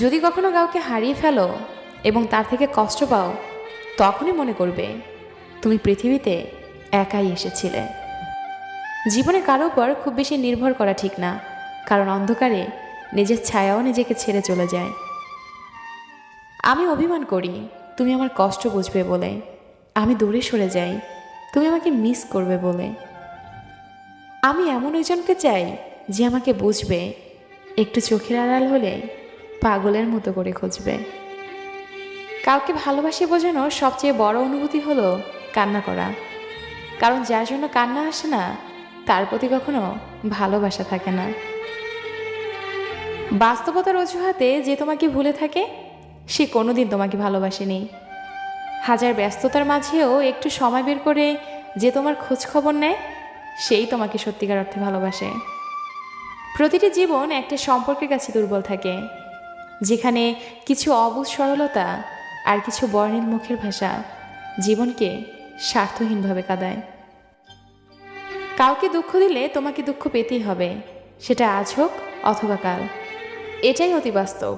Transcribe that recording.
যদি কখনো কাউকে হারিয়ে ফেলো এবং তার থেকে কষ্ট পাও, তখনই মনে করবে তুমি পৃথিবীতে একাই এসেছিলে। জীবনে কারো উপর খুব বেশি নির্ভর করা ঠিক না, কারণ অন্ধকারে নিজের ছায়াও নিজেকে ছেড়ে চলে যায়। আমি অভিমান করি তুমি আমার কষ্ট বুঝবে বলে, আমি দূরে সরে যাই তুমি আমাকে মিস করবে বলে। আমি এমন একজনকে চাই যে আমাকে বুঝবে, একটু চোখের আড়াল হলে পাগলের মতো করে খুঁজবে। কাউকে ভালোবাসি বোঝানোর সবচেয়ে বড় অনুভূতি হলো কান্না করা, কারণ যার জন্য কান্না আসে না তার প্রতি কখনো ভালোবাসা থাকে না। বাস্তবতার অজুহাতে যে তোমাকে ভুলে থাকে সে কোনোদিন তোমাকে ভালোবাসেনি। হাজার ব্যস্ততার মাঝেও একটু সময় বের করে যে তোমার খোঁজ খবর নেয় সেই তোমাকে সত্যিকার অর্থে ভালোবাসে। প্রতিটি জীবন একটা সম্পর্কের কাছে দুর্বল থাকে, যেখানে কিছু অবুঝ সরলতা আর কিছু বর্ণিল মুখের ভাষা জীবনকে স্বার্থহীনভাবে কাঁদায়। কাউকে দুঃখ দিলে তোমাকে দুঃখ পেতেই হবে, সেটা আজ হোক অথবা কাল। এটাই অতি বাস্তব।